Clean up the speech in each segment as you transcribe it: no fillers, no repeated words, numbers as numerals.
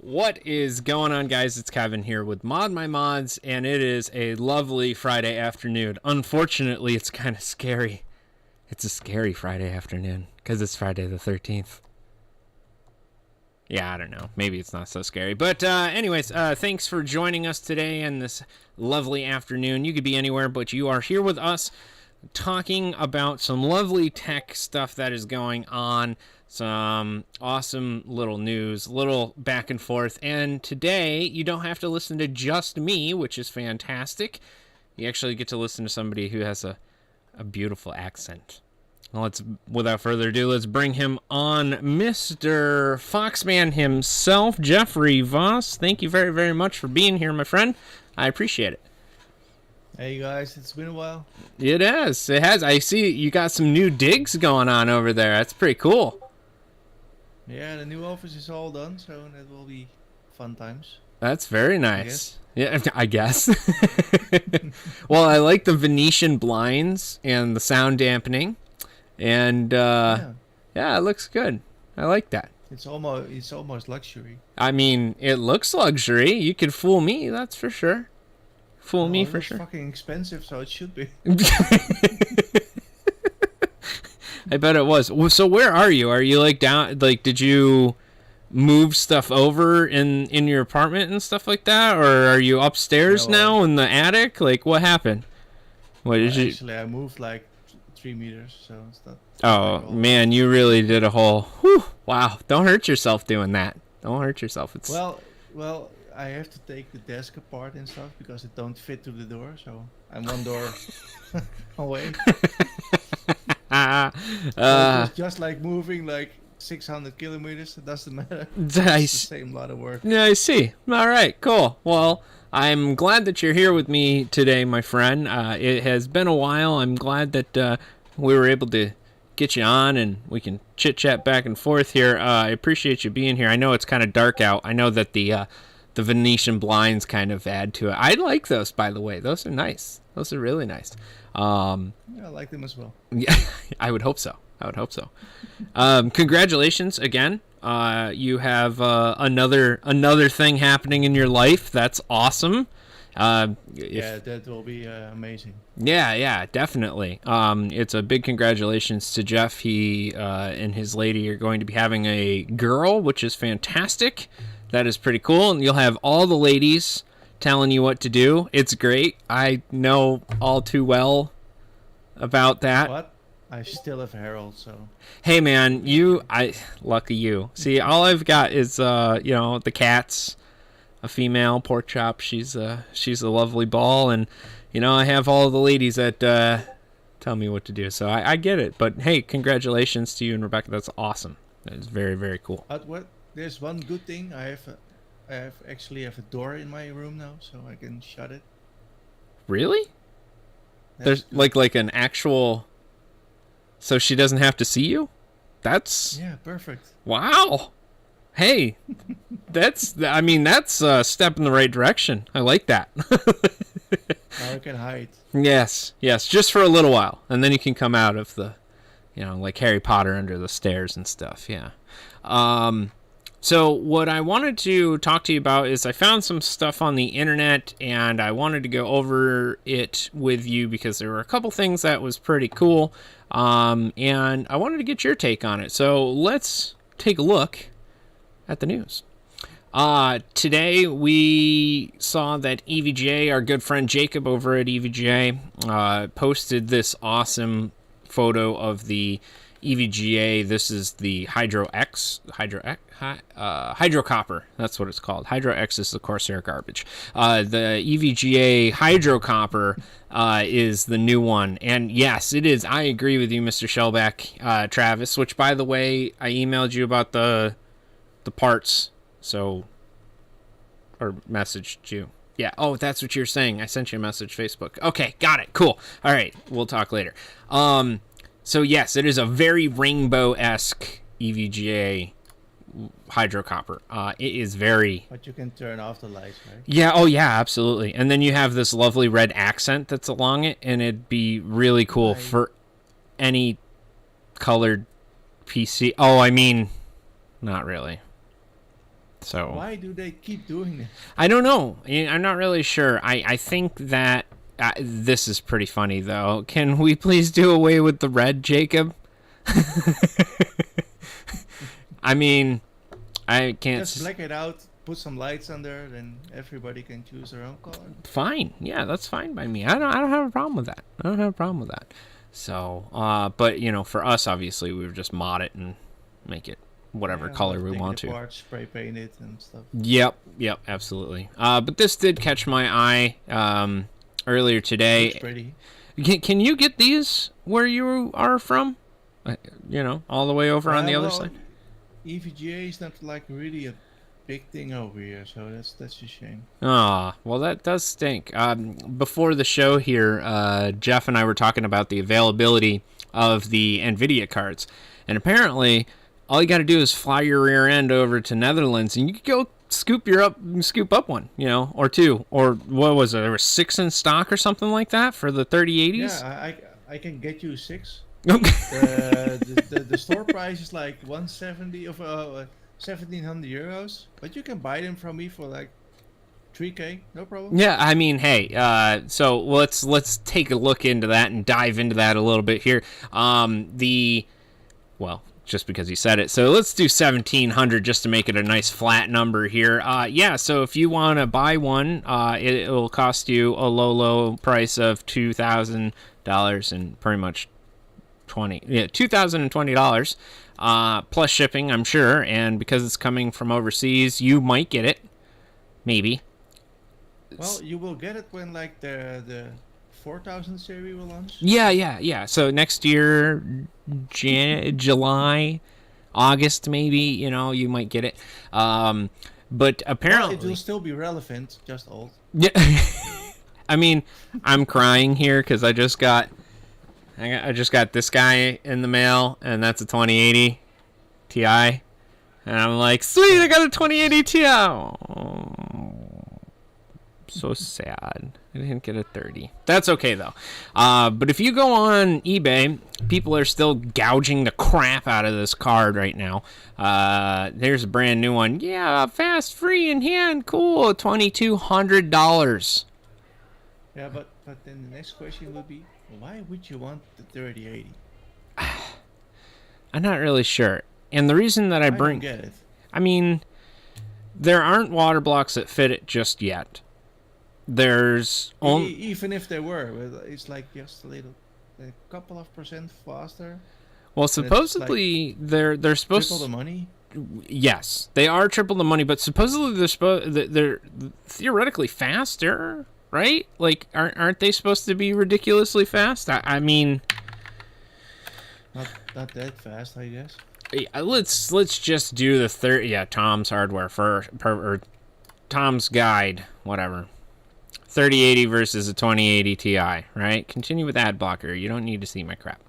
What is going on, guys? It's Kevin here with ModMyMods, and it is a lovely Friday afternoon. Unfortunately, it's kind of scary. It's a scary Friday afternoon because it's Friday the 13th. Yeah, I don't know. Maybe it's not so scary. But anyways, thanks for joining us today in this lovely afternoon. You could be anywhere, but you are here with us talking about some lovely tech stuff that is going on, some awesome little news, little back and forth. And today, you don't have to listen to just me, which is fantastic. You actually get to listen to somebody who has a beautiful accent. Well, without further ado, let's bring him on, Mr. Foxman himself, Jeffrey Voss. Thank you very, very much for being here, my friend. I appreciate it. Hey guys, it's been a while. It has. It has. I see you got some new digs going on over there. That's pretty cool. Yeah, the new office is all done, so that will be fun times. That's very nice. Yeah, I guess. Well, I like the Venetian blinds and the sound dampening. And yeah, it looks good. I like that. It's almost luxury. I mean, it looks luxury. You could fool me, that's for sure. Fool me for sure. It's fucking expensive, so it should be. I bet it was. So where are you? Are you like down? Like, did you move stuff over in your apartment and stuff like that, or are you upstairs now in the attic? Like, what happened? What did you? Actually, I moved like 3 meters, so it's not. Oh man, you really did a whole. Whew, wow! Don't hurt yourself doing that. Don't hurt yourself. It's well. I have to take the desk apart and stuff because it don't fit through the door, so I'm one door away. It's just like moving like 600 kilometers. It doesn't matter. It's the same lot of work. Yeah, I see. All right, cool. Well, I'm glad that you're here with me today, my friend. It has been a while. I'm glad that we were able to get you on and we can chit-chat back and forth here. I appreciate you being here. I know it's kind of dark out. I know that the Venetian blinds kind of add to it. I like those, by the way. Those are nice. Those are really nice. Yeah, I like them as well. Yeah, I would hope so. Congratulations again. You have another thing happening in your life. That's awesome. Yeah, that will be amazing. Yeah, definitely. It's a big congratulations to Jeff. He and his lady are going to be having a girl, which is fantastic. That is pretty cool, and you'll have all the ladies telling you what to do. It's great. I know all too well about that. What? I still have Harold, so. Hey man, lucky you. See, all I've got is the cats, a female pork chop. She's a lovely ball, and I have all the ladies that tell me what to do. So I get it. But hey, congratulations to you and Rebecca. That's awesome. That is very, very cool. What? There's one good thing. I actually have a door in my room now, so I can shut it. Really? There's like an actual. So she doesn't have to see you? Yeah, perfect. Wow. Hey, that's a step in the right direction. I like that. Now I can hide. Yes, just for a little while, and then you can come out of the, like Harry Potter under the stairs and stuff. Yeah. So what I wanted to talk to you about is I found some stuff on the internet, and I wanted to go over it with you because there were a couple things that was pretty cool, and I wanted to get your take on it. So let's take a look at the news. Today we saw that EVGA, our good friend Jacob over at EVGA, posted this awesome photo of the EVGA. This is the Hydro Copper. That's what it's called. Hydro X is the Corsair garbage. The EVGA Hydro Copper is the new one. And yes, it is. I agree with you, Mr. Shellback, Travis, which, by the way, I emailed you about the parts. So, or messaged you. Yeah. Oh, that's what you're saying. I sent you a message, Facebook. Okay. Got it. Cool. All right. We'll talk later. So yes, it is a very rainbow-esque EVGA hydro copper. It is very. But you can turn off the lights, right? Yeah. Oh yeah, absolutely. And then you have this lovely red accent that's along it, and it'd be really cool for any colored PC. Oh, I mean, not really. So Why do they keep doing this? I don't know. I'm not really sure. I think that this is pretty funny though. Can we please do away with the red, Jacob? I mean, I can't. Just black it out. Put some lights under, then everybody can choose their own color. Fine. Yeah, that's fine by me. I don't have a problem with that. I don't have a problem with that. So, but for us, obviously, we would just mod it and make it whatever color we want to. Apart, spray paint it and stuff. Yep, absolutely. But this did catch my eye earlier today. Looks pretty. Can you get these where you are from? All the way over on the other side. EVGA is not like really a big thing over here, so that's a shame. Well, that does stink. Before the show here, Jeff and I were talking about the availability of the NVIDIA cards, and apparently all you got to do is fly your rear end over to Netherlands, and you can go scoop up one, or two, or what was it? There were 6 in stock or something like that for the 3080s. Yeah, I can get you 6. Okay. The store price is like 170 of 1,700 euros, but you can buy them from me for like 3K, no problem. Yeah, I mean, hey, so let's take a look into that and dive into that a little bit here. Just because you said it, so let's do 1,700 just to make it a nice flat number here. So if you want to buy one, it will cost you a low price of $2,000 and pretty much $2,020 plus shipping, I'm sure. And because it's coming from overseas, you might get it, maybe. Well, you will get it when like the 4000 series will launch. Yeah. So next year, July, August, maybe. You might get it. But apparently, it will still be relevant, just old. Yeah. I mean, I'm crying here because I just got this guy in the mail, and that's a 2080 Ti, and I'm like, sweet, I got a 2080 Ti. Oh, so sad. I didn't get a 30. That's okay though. But if you go on eBay, people are still gouging the crap out of this card right now. There's a brand new one. Yeah, fast, free in hand, cool. $2,200. Yeah, but then the next question would be, why would you want the 3080? I'm not really sure. And the reason that I don't get it. I mean, there aren't water blocks that fit it just yet. There's even if there were, it's like just a couple of percent faster. Well, supposedly they're supposed triple the money. Yes, they are triple the money, but supposedly they're theoretically faster, right? Like, aren't they supposed to be ridiculously fast? I mean, not that fast, I guess. Let's just do the third. Yeah, Tom's hardware or Tom's guide, whatever. 3080 versus a 2080 Ti, right? Continue with ad blocker. You don't need to see my crap.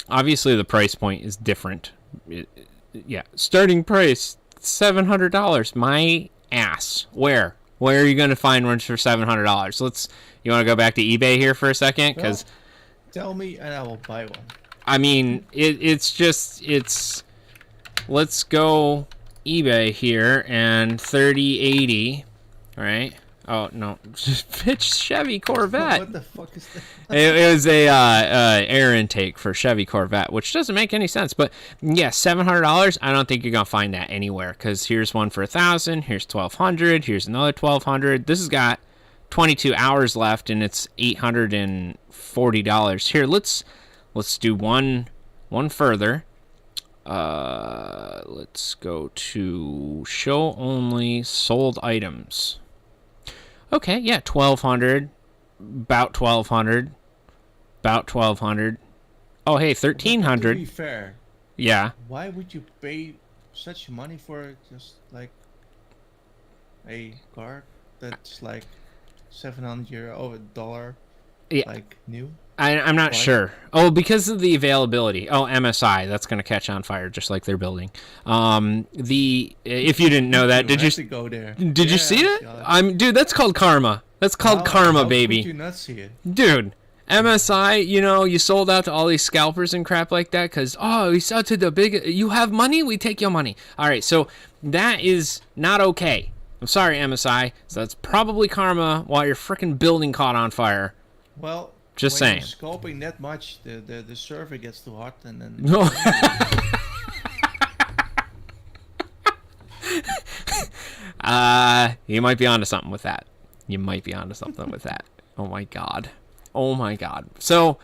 Obviously, the price point is different. Starting price $700. My ass. Where are you going to find ones for $700? You want to go back to eBay here for a second? Because tell me, and I will buy one. I mean, it's. Let's go eBay here and 3080, right? Oh no, it's Chevy Corvette. What the fuck is that? It was a air intake for Chevy Corvette, which doesn't make any sense. But yeah, $700. I don't think you're gonna find that anywhere, because here's one for $1,000. Here's $1,200. Here's another $1,200. This has got 22 hours left, and it's $840. Here, let's do one further. Let's go to show only sold items. Okay, yeah, 1,200, about 1,200, about 1,200. Oh, hey, 1,300. To be fair, yeah. Why would you pay such money for just like a card that's like €700 or $1, Yeah. like new? I'm not sure. Oh, because of the availability. Oh, MSI, that's going to catch on fire just like they're building. If you didn't know that, did you go there? Did you see it? Dude, that's called karma. That's called karma, baby. How could you not see it? Dude, MSI, you know, you sold out to all these scalpers and crap like that because, oh, we sell to the big, you have money, we take your money. All right, so that is not okay. I'm sorry, MSI. So that's probably karma while your freaking building caught on fire. Well, Just when saying. you're scoping that much, the server gets too hot, and then. No. You might be onto something with that. You might be onto something with that. Oh my god. Oh my god. So,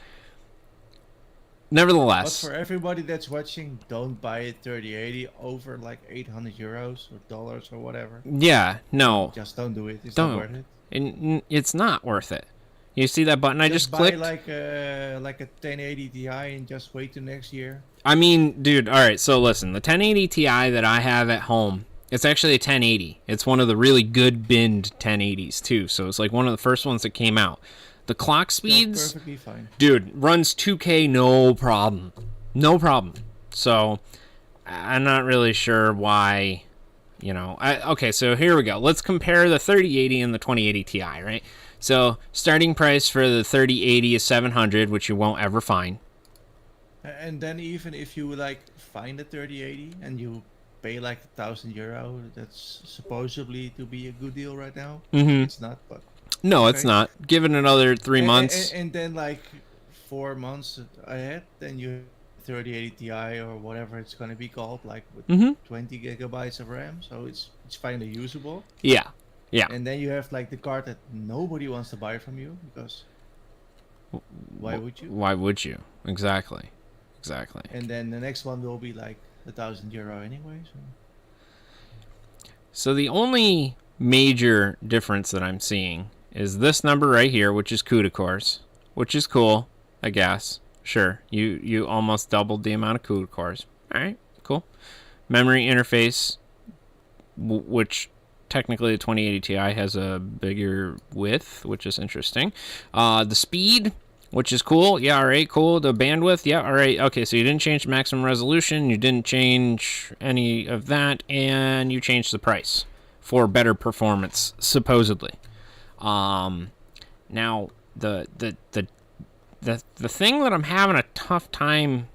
But nevertheless, for everybody that's watching, don't buy a 3080 over like 800 euros or dollars or whatever. yeah, no, Just don't do it. It's don't. not worth it. It's not worth it. You see that button I just buy clicked? like a 1080 Ti and just wait till next year. I mean, dude, all right, so listen, the 1080 Ti that I have at home, it's actually a 1080. It's one of the really good binned 1080s too, so it's like one of the first ones that came out. The clock Still speeds, perfectly fine. dude, runs 2K no problem. No problem. So, I'm not really sure why, you know. Okay, so here we go. Let's compare the 3080 and the 2080 Ti, right? So, starting price for the 3080 is 700, which you won't ever find. And then even if you like find a 3080 and you pay like €1,000, that's supposedly to be a good deal right now. Mm-hmm. It's not, but No, it's okay. not. Give it another 3 months. And then like 4 months ahead, then you 3080 Ti or whatever it's gonna be called, like with Mm-hmm. 20 gigabytes of RAM, so it's finally usable. Yeah. Yeah. And then you have like the card that nobody wants to buy from you because why would you? Why would you? Exactly. Exactly. And then the next one will be like €1,000 anyway. So the only major difference that I'm seeing is this number right here, which is CUDA cores, which is cool, I guess. Sure, you almost doubled the amount of CUDA cores. All right, cool. Memory interface, which technically the 2080 Ti has a bigger width, which is interesting. The speed, which is cool. Yeah, all right, cool. The bandwidth, yeah, all right. Okay, so you didn't change the maximum resolution, you didn't change any of that, and you changed the price for better performance, supposedly. Now the thing that I'm having a tough time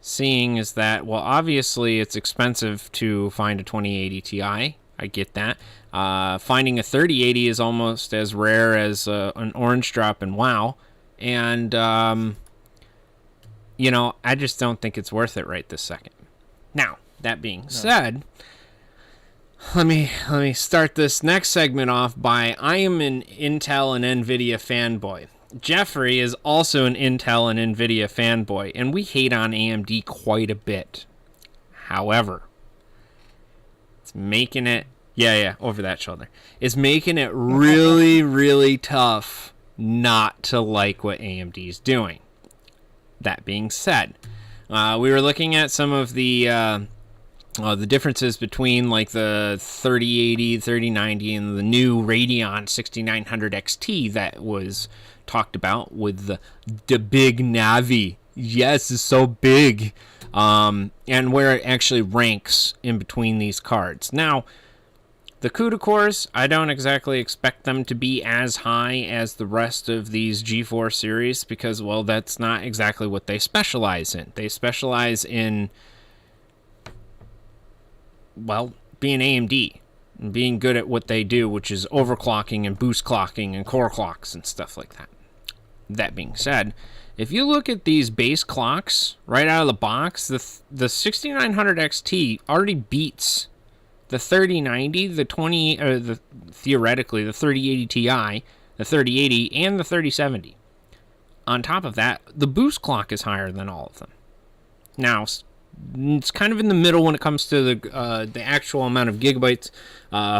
seeing is that, well, obviously it's expensive to find a 2080 Ti. I get that. Finding a 3080 is almost as rare as an orange drop in WoW, and you know, I just don't think it's worth it right this second. Now, that being said, let me start this next segment off by I am an Intel and Nvidia fanboy. Jeffrey is also an Intel and Nvidia fanboy, and we hate on AMD quite a bit. However, it's making it, yeah, over that shoulder. It's making it really, really tough not to like what AMD is doing. That being said, we were looking at some of the differences between like the 3080, 3090, and the new Radeon 6900 XT that was talked about with the big Navi. Yes, it's so big. And where it actually ranks in between these cards. Now, the CUDA cores, I don't exactly expect them to be as high as the rest of these G4 series because, well, that's not exactly what they specialize in. They specialize in, well, being AMD and being good at what they do, which is overclocking and boost clocking and core clocks and stuff like that. That being said, if you look at these base clocks right out of the box, the 6900 XT already beats the 3090, theoretically the 3080 Ti, the 3080, and the 3070. On top of that, the boost clock is higher than all of them. Now, it's kind of in the middle when it comes to the actual amount of gigabytes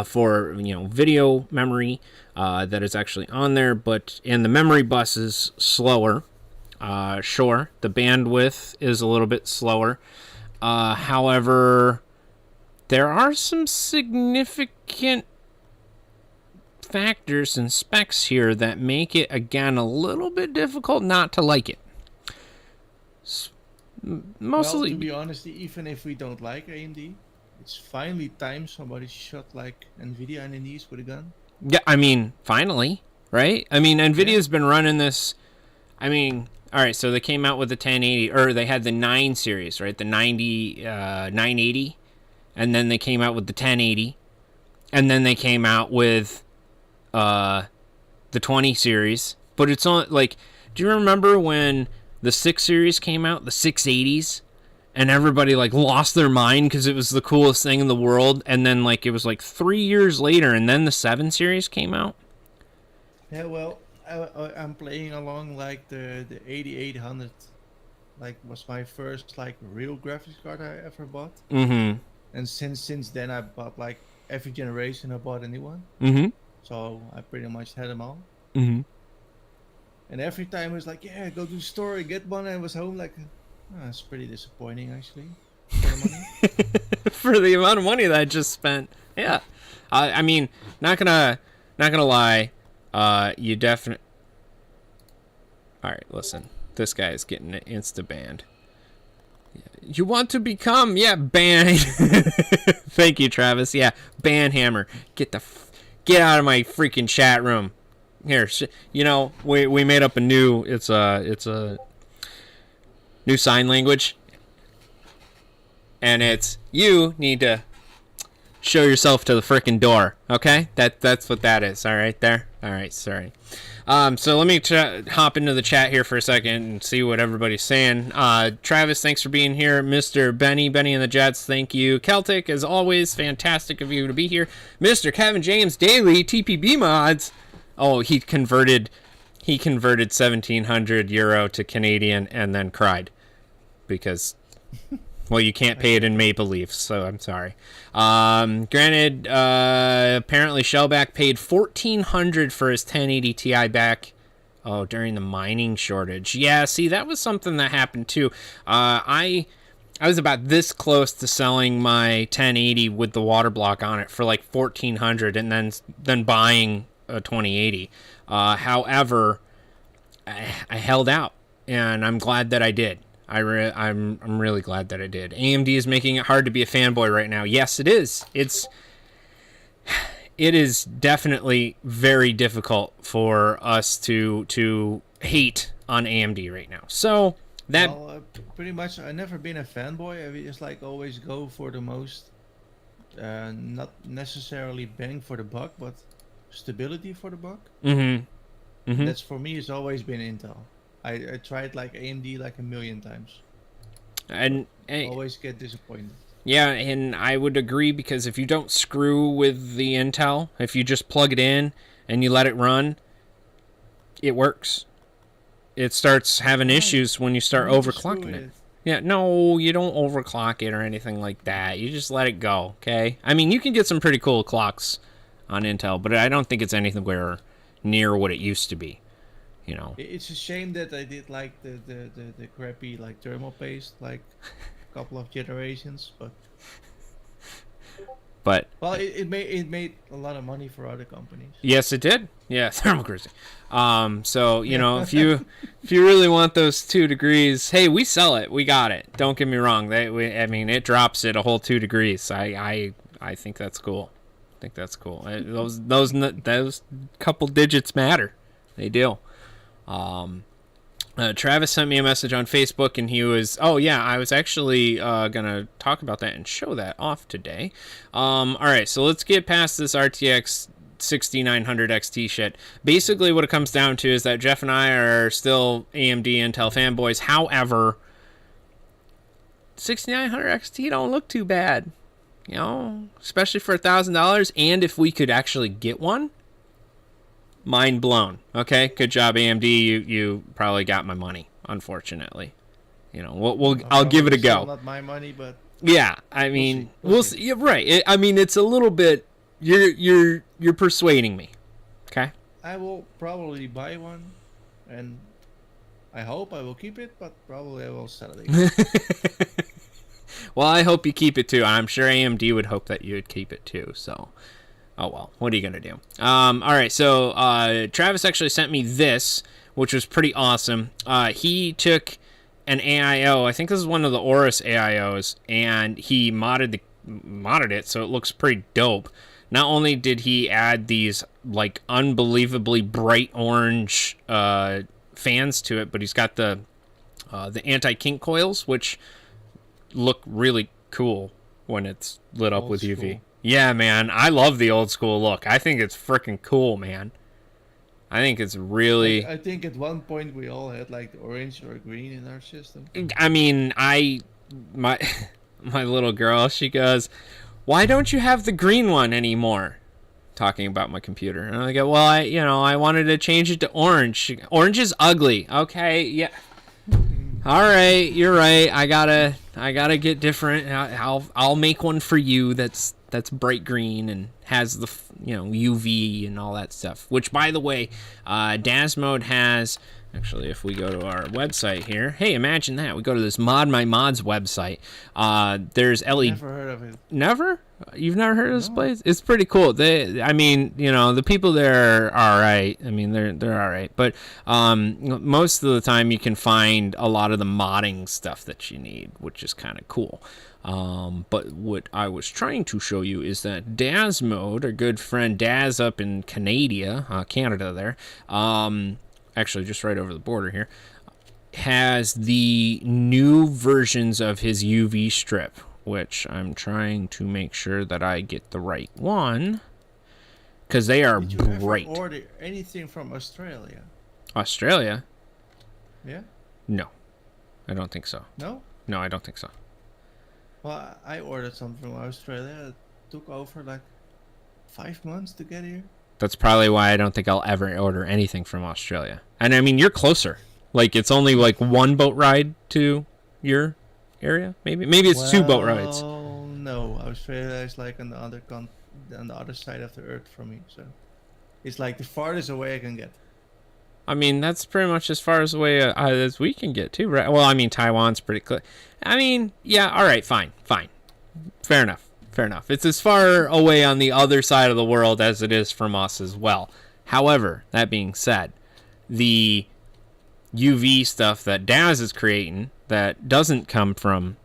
for video memory that is actually on there, and the memory bus is slower. Sure, the bandwidth is a little bit slower. However, there are some significant factors and specs here that make it, again, a little bit difficult not to like it. Mostly, well, to be honest, even if we don't like AMD, it's finally time somebody shot like Nvidia in the knees with a gun. yeah, I mean, finally. right? I mean, NVIDIA's been running this. I mean, all right, so they came out with the 1080, or they had the 9 series, right? The 980, and then they came out with the 1080, and then they came out with the 20 series. But it's on, like, do you remember when the 6 series came out, the 680s? And everybody, like, lost their mind because it was the coolest thing in the world. And then, like, it was, like, 3 years later, and then the 7 series came out. Yeah, well, I'm playing along like the 8800, like was my first like real graphics card I ever bought. Mm-hmm. And since then I bought like every generation I bought a new one. Mm-hmm. So I pretty much had them all. Mm-hmm. And every time it was like, yeah, go to the store and get one. And I was home like, oh, it's pretty disappointing actually for the money. For the amount of money that I just spent. Yeah. I mean, not gonna lie. You definitely. All right, listen. This guy is getting an insta banned. You want to become, ban. Thank you, Travis. Yeah, ban Hammer. Get out of my freaking chat room. Here, you know, we made up a new. It's a new sign language, and it's you need to show yourself to the freaking door. Okay, that's what that is. All right, there. All right, sorry. So let me hop into the chat here for a second and see what everybody's saying. Travis, thanks for being here. Mr. Benny and the Jets, thank you. Celtic, as always, fantastic of you to be here. Mr. Kevin James Daily, TPB mods. Oh, he converted 1,700 euro to Canadian and then cried because, well, you can't pay it in Maple Leafs, so I'm sorry. Granted, apparently Shellback paid 1,400 for his 1080 Ti back. Oh, during the mining shortage. Yeah, see, that was something that happened too. I was about this close to selling my 1080 with the water block on it for like 1,400, and then buying a 2080. However, I held out, and I'm glad that I did. I'm really glad that I did. AMD is making it hard to be a fanboy right now. Yes, it is. It is definitely very difficult for us to hate on AMD right now. So that pretty much I've never been a fanboy. I just like always go for the most, not necessarily bang for the buck, but stability for the buck. Mm-hmm. Mm-hmm. That's for me. It's always been Intel. I tried like AMD like a million times. And always get disappointed. Yeah, and I would agree, because if you don't screw with the Intel, if you just plug it in and you let it run, it works. It starts having issues when you start overclocking it. Yeah, no, you don't overclock it or anything like that. You just let it go, okay? I mean, you can get some pretty cool clocks on Intel, but I don't think it's anywhere near what it used to be. You know, it's a shame that I did like the crappy like thermal paste like a couple of generations, but well, it made a lot of money for other companies. Yes, it did. Yeah, thermal cruising. So you know, if you really want those 2 degrees, hey, we sell it. We got it. Don't get me wrong. I mean, it drops it a whole 2 degrees. I think that's cool. I think that's cool. Those couple digits matter. They do. Travis sent me a message on Facebook, and he was, I was actually gonna talk about that and show that off today. All right, so let's get past this RTX 6900 XT shit. Basically, what it comes down to is that Jeff and I are still AMD Intel fanboys. However, 6900 XT don't look too bad, you know, especially for $1,000. And if we could actually get one, mind blown. Okay, good job, AMD. You probably got my money. Unfortunately, you know, I'll give it a go. Not my money, but yeah, I mean, we'll see. Yeah, right. I mean, it's a little bit. You're persuading me. Okay. I will probably buy one, and I hope I will keep it, but probably I will sell it again. Well, I hope you keep it too. I'm sure AMD would hope that you would keep it too. So. Oh, well, what are you going to do? All right, so Travis actually sent me this, which was pretty awesome. He took an AIO. I think this is one of the Aorus AIOs, and he modded it so it looks pretty dope. not only did he add these like unbelievably bright orange fans to it, but he's got the anti-kink coils, which look really cool when it's lit up with UV. School. Yeah, man, I love the old school look. I think it's freaking cool, man. I think it's really. I think at one point we all had like orange or green in our system. I mean, my little girl, she goes, "Why don't you have the green one anymore?" Talking about my computer, and I go, "Well, I wanted to change it to orange. Orange is ugly." Okay, yeah. All right, you're right. I gotta get different. I'll make one for you that's bright green and has the UV and all that stuff. Which, by the way, DAS mode has. Actually, if we go to our website here, hey, imagine that we go to this ModMyMods website. There's LED. Never heard of it. Never? You've never heard of this place? It's pretty cool. The people there are all right. I mean, they're all right. But most of the time, you can find a lot of the modding stuff that you need, which is kind of cool. But what I was trying to show you is that DAS mode, our good friend Daz up in Canada there, actually just right over the border here, has the new versions of his UV strip, which I'm trying to make sure that I get the right one, because they are Did you bright. ever order anything from Australia? Australia? Yeah? No, I don't think so. No? No, I don't think so. Well, I ordered something from Australia. It took over like 5 months to get here. That's probably why I don't think I'll ever order anything from Australia. And I mean, you're closer. Like, it's only like one boat ride to your area. Maybe it's 2 boat rides. Oh no, Australia is like on the other side of the earth from me. So it's like the farthest away I can get. I mean, that's pretty much as far away as we can get too, right? Well, I mean, Taiwan's pretty close. I mean, yeah, all right, fine. Fair enough. It's as far away on the other side of the world as it is from us as well. However, that being said, the UV stuff that Daz is creating that doesn't come from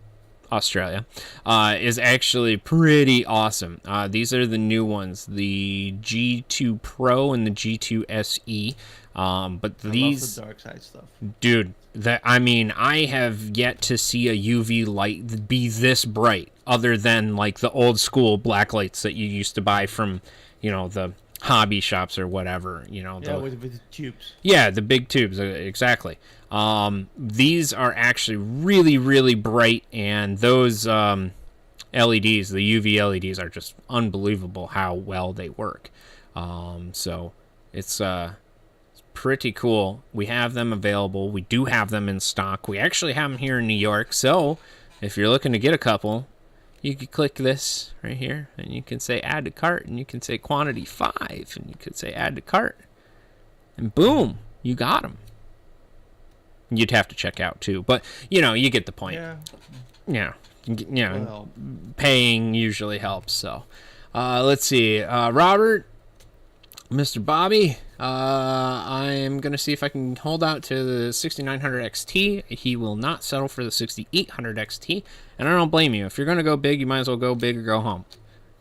Australia is actually pretty awesome. These are the new ones, the G2 Pro and the G2 SE. But these, I love the dark side stuff, dude. I have yet to see a UV light be this bright, other than like the old school black lights that you used to buy from, the hobby shops or whatever. Yeah, with the tubes. Yeah, the big tubes, exactly. These are actually really, really bright, and those LEDs, the UV LEDs, are just unbelievable how well they work. So it's pretty cool. We have them available. We do have them in stock. We actually have them here in New York. So if you're looking to get a couple, you can click this right here, and you can say add to cart, and you can say quantity 5, and you can say add to cart, and boom, you got them. You'd have to check out too, but you get the point. Yeah. Yeah. Paying usually helps. So let's see, Robert, Mr. Bobby, I'm going to see if I can hold out to the 6900 XT. He will not settle for the 6800 XT, and I don't blame you. If you're going to go big, you might as well go big or go home.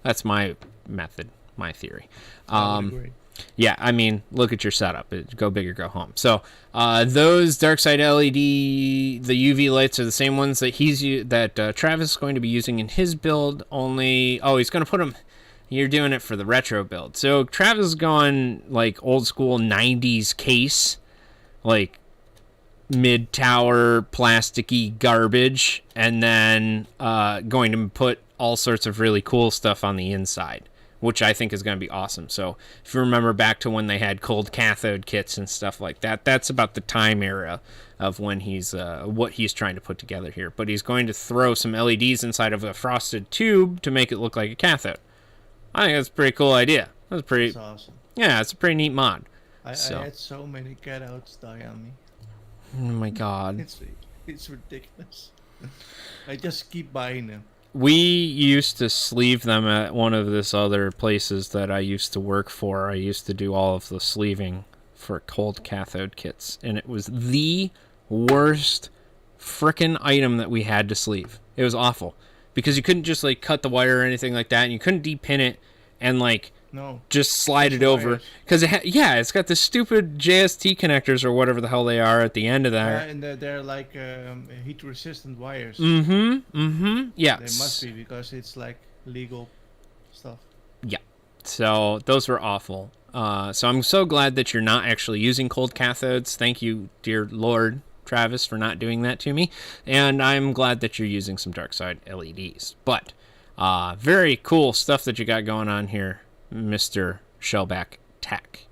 That's my method, my theory. I would agree. Yeah, I mean, look at your setup. Go big or go home. So those dark side LED, the UV lights are the same ones that Travis is going to be using in his build. Only, he's going to put them. You're doing it for the retro build. So Travis is going like old school 90s case, like mid-tower plasticky garbage, and then going to put all sorts of really cool stuff on the inside, which I think is going to be awesome. So if you remember back to when they had cold cathode kits and stuff like that, that's about the time era of when he's what he's trying to put together here. But he's going to throw some LEDs inside of a frosted tube to make it look like a cathode. I think that's a pretty cool idea. That's awesome. Yeah, it's a pretty neat mod. I had so many cutouts die on me. Oh my god. It's ridiculous. I just keep buying them. We used to sleeve them at one of this other places that I used to work for. I used to do all of the sleeving for cold cathode kits, and it was the worst frickin' item that we had to sleeve. It was awful because you couldn't just like cut the wire or anything like that, and you couldn't depin it, and like No. just slide it the over wires. because it's got the stupid JST connectors or whatever the hell they are at the end of that. And they're like heat-resistant wires. Yeah. They must be because it's like legal stuff. Yeah. So those were awful. So I'm so glad that you're not actually using cold cathodes. Thank you, dear Lord Travis, for not doing that to me. And I'm glad that you're using some dark side LEDs. But very cool stuff that you got going on here, Mr. Shellback Tech.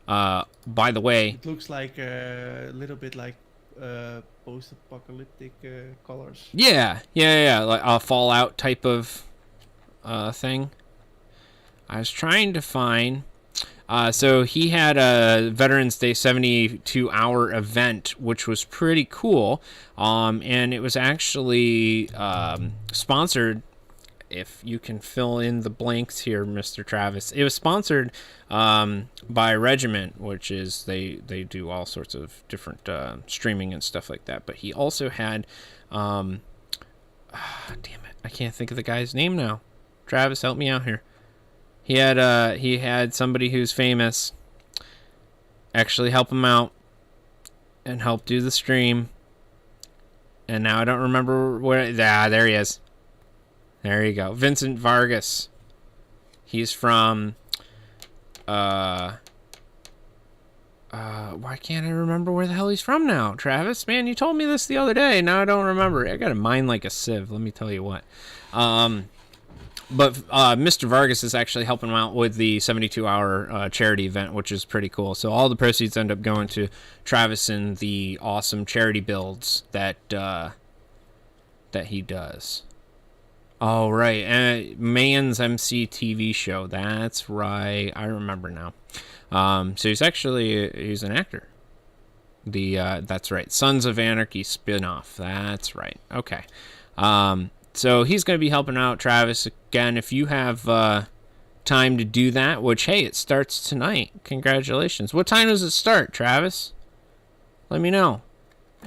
By the way, It looks like a little bit like post-apocalyptic colors. yeah, like a Fallout type of thing. I was trying to find. So he had a Veterans Day 72-hour event, which was pretty cool. And it was actually sponsored. If you can fill in the blanks here, Mr. Travis, it was sponsored by Regiment, which is they do all sorts of different streaming and stuff like that. But he also had, damn it, I can't think of the guy's name now. Travis, help me out here. He had somebody who's famous actually help him out and help do the stream. And now I don't remember where. There he is. There you go. Vincent Vargas. He's from why can't I remember where the hell he's from now? Travis, man, you told me this the other day. Now I don't remember. I got a mind like a sieve, let me tell you what. But Mr. Vargas is actually helping him out with the 72-hour charity event, which is pretty cool. So all the proceeds end up going to Travis and the awesome charity builds that he does. Oh, right. Man's MC TV show. That's right. I remember now. So he's an actor. That's right. Sons of Anarchy spinoff. That's right. Okay. So he's going to be helping out Travis again. If you have time to do that, which, hey, it starts tonight. Congratulations. What time does it start, Travis? Let me know.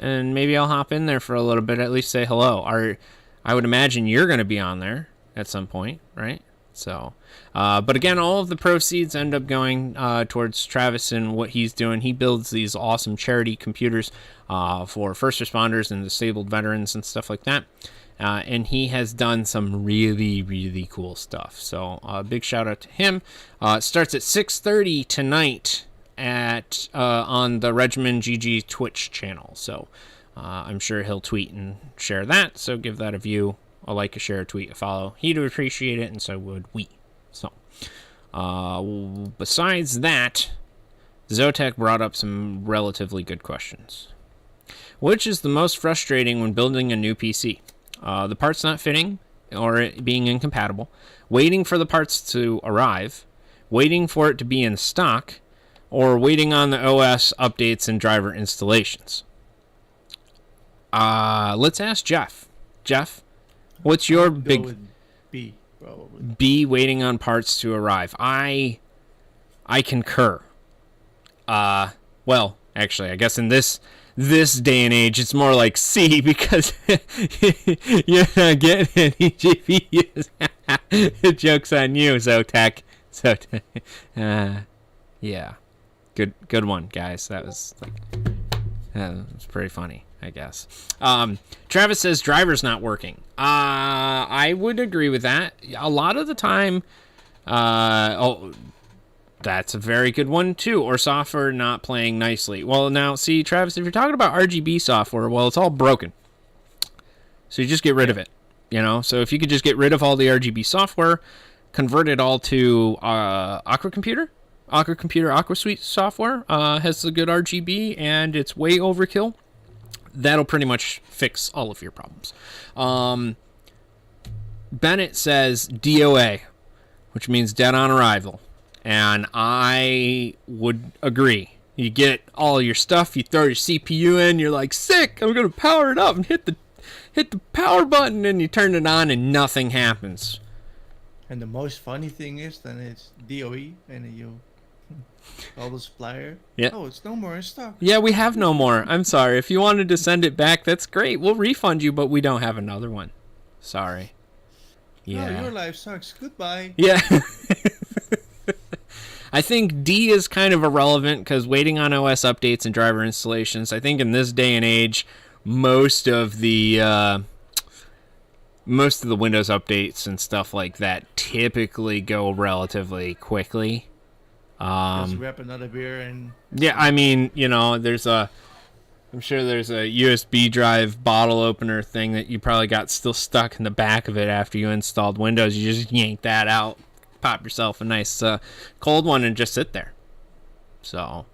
And maybe I'll hop in there for a little bit, at least say hello. I would imagine you're going to be on there at some point, right? So, but again, all of the proceeds end up going towards Travis and what he's doing. He builds these awesome charity computers for first responders and disabled veterans and stuff like that. And he has done some really, really cool stuff. So, big shout out to him. It starts at 6:30 tonight on the Regiment GG Twitch channel. So, I'm sure he'll tweet and share that. So give that a view, a like, a share, a tweet, a follow. He'd appreciate it, and so would we. So, besides that, Zotek brought up some relatively good questions. Which is the most frustrating when building a new PC? The parts not fitting or it being incompatible, waiting for the parts to arrive, waiting for it to be in stock, or waiting on the OS updates and driver installations. Let's ask Jeff. Jeff, what's your big... Go with B, probably. B, waiting on parts to arrive. I concur. Well, actually, I guess in this day and age, it's more like C, because you're not getting any GPUs. Joke's on you, Zotek. Yeah. Good one, guys. That was it's pretty funny, I guess. Travis says driver's not working. I would agree with that. A lot of the time, that's a very good one too. Or software not playing nicely. Well, now see, Travis, if you're talking about RGB software, well, it's all broken. So you just get rid of it. So if you could just get rid of all the RGB software, convert it all to Aqua Computer, Aqua Suite software has a good RGB and it's way overkill. That'll pretty much fix all of your problems. Bennett says DOA, which means dead on arrival. And I would agree. You get all your stuff, you throw your CPU in, you're like, sick, I'm going to power it up and hit the power button, and you turn it on and nothing happens. And the most funny thing is, then it's DOE, and then you call the supplier. Yeah. Oh, it's no more in stock. Yeah, we have no more. I'm sorry. If you wanted to send it back, that's great. We'll refund you, but we don't have another one. Sorry. Yeah. Oh, your life sucks. Goodbye. Yeah. I think D is kind of irrelevant because waiting on OS updates and driver installations. I think in this day and age, most of the Windows updates and stuff like that typically go relatively quickly. Just grab another beer and. Yeah, I mean, I'm sure there's a USB drive bottle opener thing that you probably got still stuck in the back of it after you installed Windows. You just yank that out, pop yourself a nice cold one, and just sit there. So,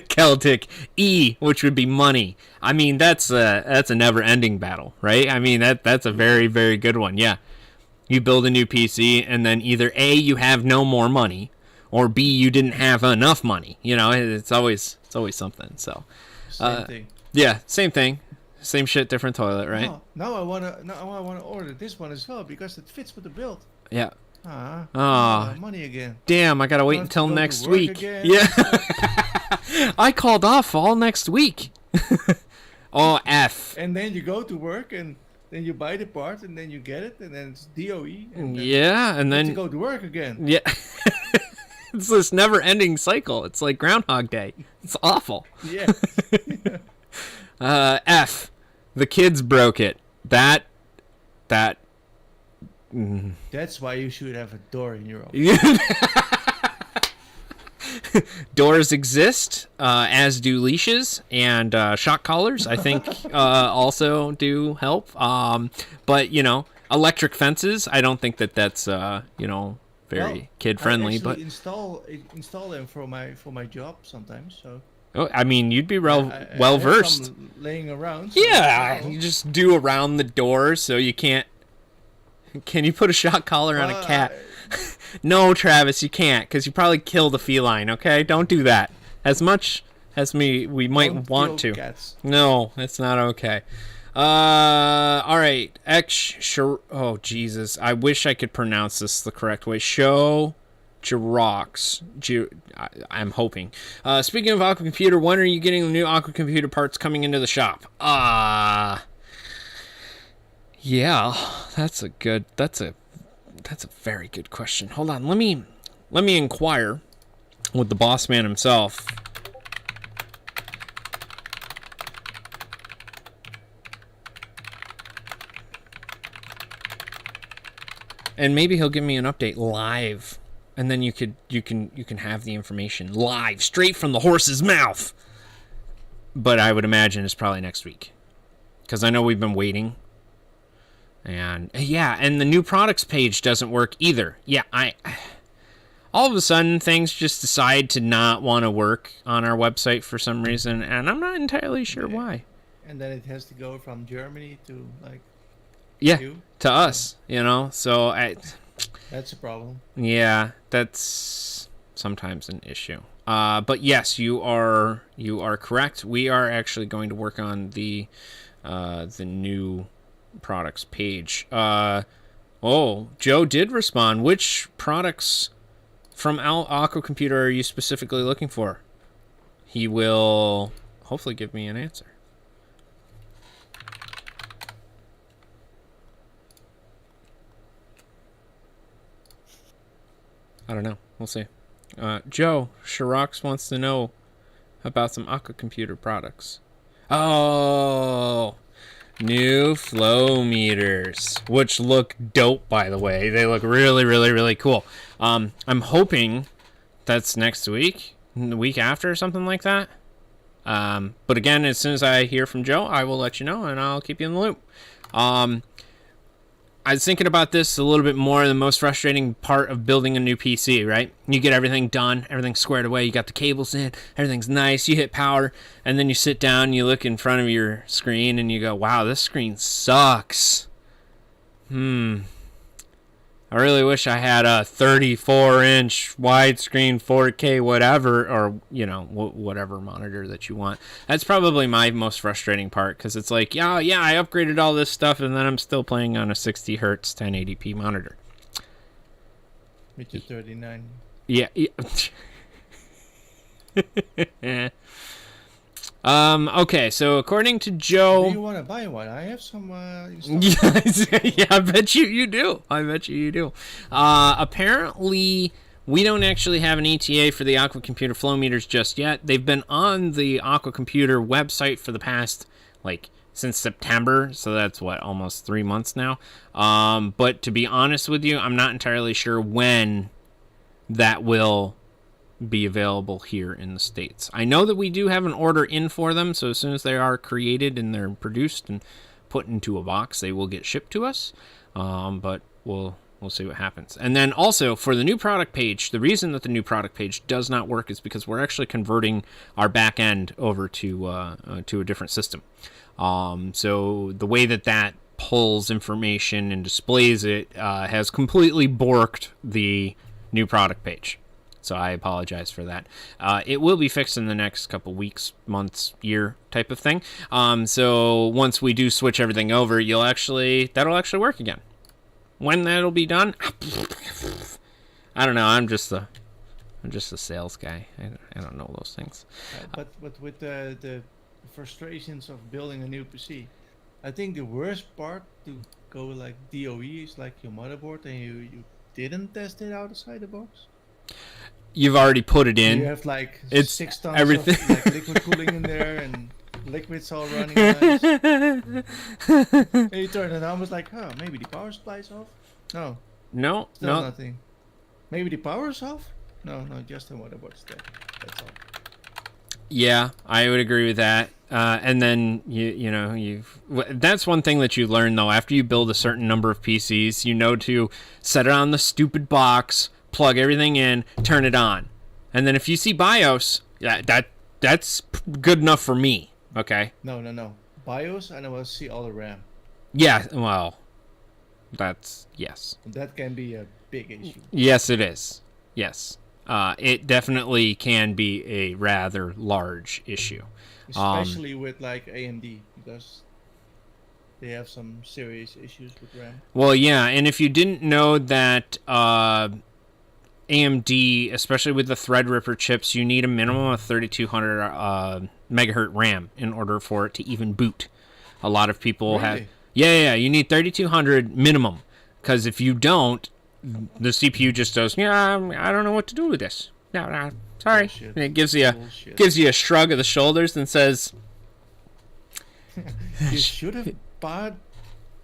Celtic E, which would be money. I mean, that's a never-ending battle, right? I mean, that's a very, very good one. Yeah, you build a new PC, and then either A, you have no more money, or B, you didn't have enough money. It's always something. So, Same thing. Yeah, same thing, same shit, different toilet, right? Now I wanna order this one as well because it fits with the build. Yeah. Oh, money again. Damn, I gotta wait until next week. Again. Yeah. I called off all next week. Oh, F. And then you go to work and then you buy the part and then you get it and then it's DOE. And then and then you go to work again. Yeah. It's this never-ending cycle. It's like Groundhog Day. It's awful. Yeah. F. The kids broke it. That. That's why you should have a door in your office. Doors exist, as do leashes and shock collars. I think also do help. But electric fences. I don't think that's very kid friendly. But install them for my job sometimes. So. Oh, I mean, you'd be well I versed. Some laying around. So yeah, you just do around the door so you can't. Can you put a shock collar on a cat? No, Travis, you can't, because you probably kill the feline. Okay, don't do that. As much as we might want to. Cats. No, that's not okay. All right. Oh Jesus, I wish I could pronounce this the correct way. Show Girox. I'm hoping. Speaking of Aqua Computer, when are you getting the new Aqua Computer parts coming into the shop? Yeah, that's a very good question. Hold on, let me inquire with the boss man himself. And maybe he'll give me an update live, and then you can have the information live, straight from the horse's mouth. But I would imagine it's probably next week, because I know we've been waiting. And yeah, and the new products page doesn't work either. Yeah, all of a sudden things just decide to not want to work on our website for some reason, and I'm not entirely sure why. And then it has to go from Germany to to us, So that's a problem. Yeah, that's sometimes an issue. But yes, you are correct. We are actually going to work on the new products page. Joe did respond. Which products from Aqua Computer are you specifically looking for? He will hopefully give me an answer. I don't know. We'll see. Joe, Shirox wants to know about some Aqua Computer products. Oh, new flow meters, which look dope, by the way. They look really, really, really cool. I'm hoping that's next week, the week after, or something like that. But again, as soon as I hear from Joe, I will let you know, and I'll keep you in the loop. I was thinking about this a little bit more. The most frustrating part of building a new PC, right? You get everything done, everything's squared away, you got the cables in, everything's nice, you hit power, and then you sit down, you look in front of your screen, and you go, wow, this screen sucks. I really wish I had a 34-inch widescreen 4K whatever, or, whatever monitor that you want. That's probably my most frustrating part, because it's like, yeah, I upgraded all this stuff, and then I'm still playing on a 60 hertz 1080p monitor. With your 39. Yeah. Okay, so according to Joe... Do you want to buy one? I have some... Yeah, I bet you do. Apparently, we don't actually have an ETA for the Aqua Computer flow meters just yet. They've been on the Aqua Computer website for the past, since September, so that's almost 3 months now. But to be honest with you, I'm not entirely sure when that will be available here in the States. I know that we do have an order in for them, so as soon as they are created and they're produced and put into a box, they will get shipped to us. But we'll see what happens. And then also for the new product page, the reason that the new product page does not work is because we're actually converting our back end over to a different system. So the way that pulls information and displays it has completely borked the new product page. So I apologize for that. It will be fixed in the next couple weeks, months, year type of thing. So once we do switch everything over, that'll actually work again. When that'll be done, I don't know. I'm just a sales guy. I don't know those things. But with the frustrations of building a new PC, I think the worst part to go like DOE is like your motherboard and you didn't test it outside the box. You've already put it in. You have like it's 6 tons everything. of like liquid cooling in there and liquids all running nice. And you turn it on, I was like, oh, maybe the power supply's off. No, still nothing. Maybe the power's off. No, just the motherboard's dead. That's all. Yeah, I would agree with that. And then that's one thing that you learn though. After you build a certain number of PCs, you know to set it on the stupid box, plug everything in, turn it on, and then if you see BIOS, that's good enough for me. Okay. No. BIOS, and I will see all the RAM. Yeah. Well, yes. That can be a big issue. Yes, it is. Yes. It definitely can be a rather large issue. Especially with like AMD, because they have some serious issues with RAM. Well, yeah, and if you didn't know that AMD, especially with the Threadripper chips, you need a minimum of 3200 megahertz RAM in order for it to even boot. A lot of people have... Yeah, you need 3200 minimum, because if you don't, the CPU just goes, I don't know what to do with this. No, sorry. Bullshit. And it gives you a shrug of the shoulders and says, you should have bought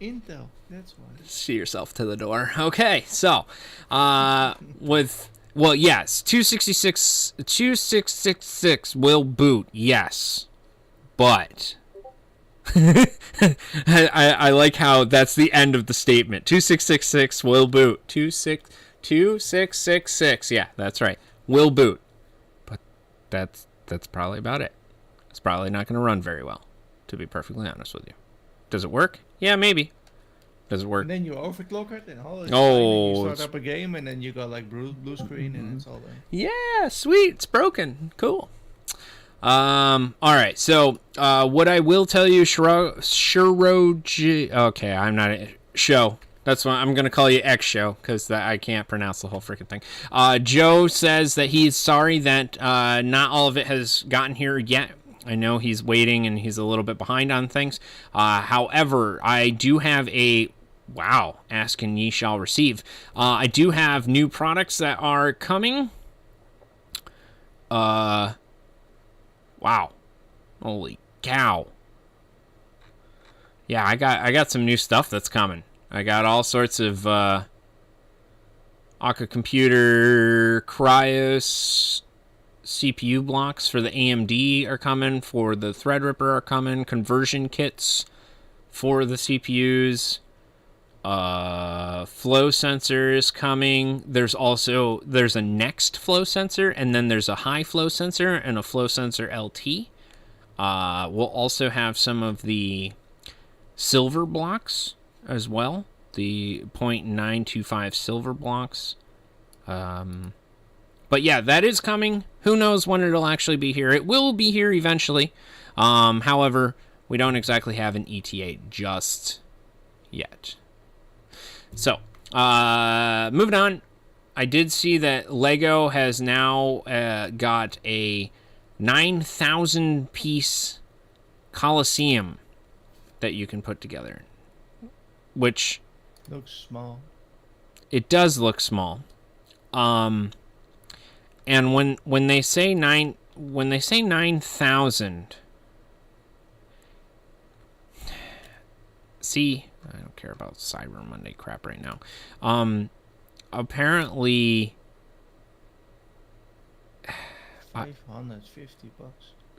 Intel. That's why. See yourself to the door. Okay, so yes, 2666 will boot, yes, but I like how that's the end of the statement. 2666 will boot. 2666. Yeah, that's right. Will boot. But that's probably about it. It's probably not going to run very well, to be perfectly honest with you. Does it work? Yeah, maybe. Does it work? And then you overclock it and all this. Oh, you start up a game and then you got like blue screen and it's all done. Yeah, sweet. It's broken. Cool. All right. So, what I will tell you, okay, I'm not a show. That's why I'm going to call you X Show, because I can't pronounce the whole freaking thing. Joe says that he's sorry that not all of it has gotten here yet. I know he's waiting and he's a little bit behind on things. However, I do have ask and ye shall receive. I do have new products that are coming. Wow. Holy cow. Yeah, I got some new stuff that's coming. I got all sorts of Aqua Computer Cryos CPU blocks for the AMD are coming, for the Threadripper are coming, conversion kits for the CPUs, flow sensors coming. There's a next flow sensor, and then there's a high flow sensor and a flow sensor LT. We'll also have some of the silver blocks as well, the 0.925 silver blocks. But yeah, that is coming. Who knows when it'll actually be here? It will be here eventually. However, we don't exactly have an ETA just yet. So, moving on. I did see that Lego has now got a 9,000 piece Coliseum that you can put together, which looks small. It does look small. And when they say 9,000, see, I don't care about Cyber Monday crap right now. Apparently, $550.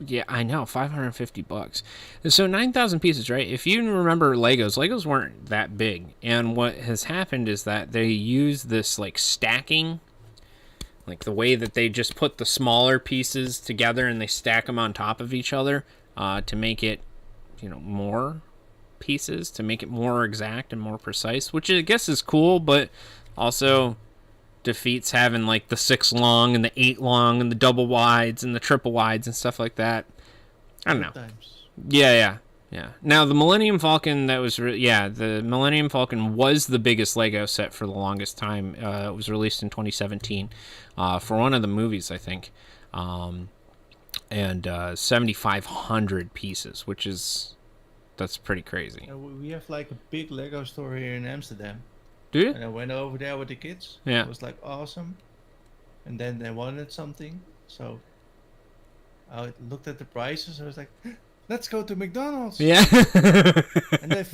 Yeah, I know, $550. So 9,000 pieces, right? If you remember Legos weren't that big, and what has happened is that they use this like stacking, like the way that they just put the smaller pieces together and they stack them on top of each other to make it, more pieces, to make it more exact and more precise, which I guess is cool, but also defeats having like the 6 long and the 8 long and the double wides and the triple wides and stuff like that. I don't know. Yeah. Now the Millennium Falcon, the Millennium Falcon was the biggest Lego set for the longest time. It was released in 2017 for one of the movies, I think, and 7,500 pieces, that's pretty crazy. We have like a big Lego store here in Amsterdam. Do you? And I went over there with the kids. Yeah. It was like awesome. And then they wanted something, so I looked at the prices. I was like, let's go to McDonald's. Yeah. and they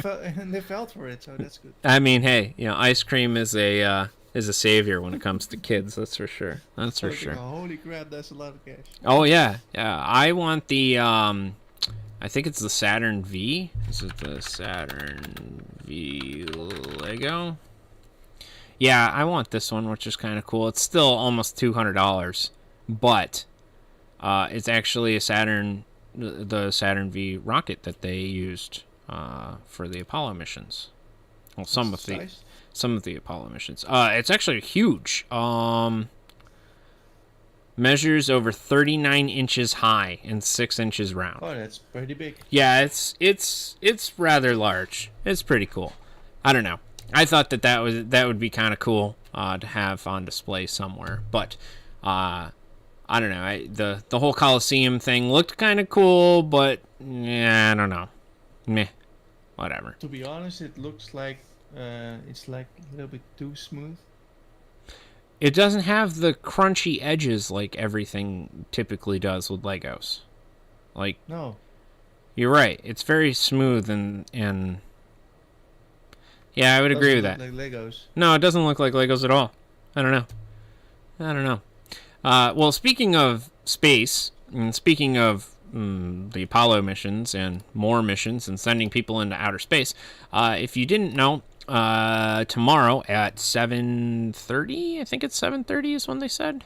fell for it, so that's good. I mean, hey, ice cream is a savior when it comes to kids. That's for sure. Holy crap, that's a lot of cash. Oh yeah. I want the I think it's the Saturn V. Is it the Saturn V Lego? Yeah, I want this one, which is kind of cool. It's still almost $200, but it's actually the Saturn V rocket that they used for the Apollo missions. Well, some of the Apollo missions. It's actually huge. Measures over 39 inches high and 6 inches round. Oh, that's pretty big. Yeah, it's rather large. It's pretty cool. I don't know. I thought that would be kind of cool to have on display somewhere, but I don't know. The whole Coliseum thing looked kind of cool, but yeah, I don't know. Meh, whatever. To be honest, it looks like it's like a little bit too smooth. It doesn't have the crunchy edges like everything typically does with Legos. Like, no, you're right. It's very smooth and yeah, I would agree with that. Like Legos. No, it doesn't look like Legos at all. I don't know. Well, speaking of space, and speaking of the Apollo missions and more missions and sending people into outer space, if you didn't know, tomorrow at 7:30, I think it's 7:30 is when they said,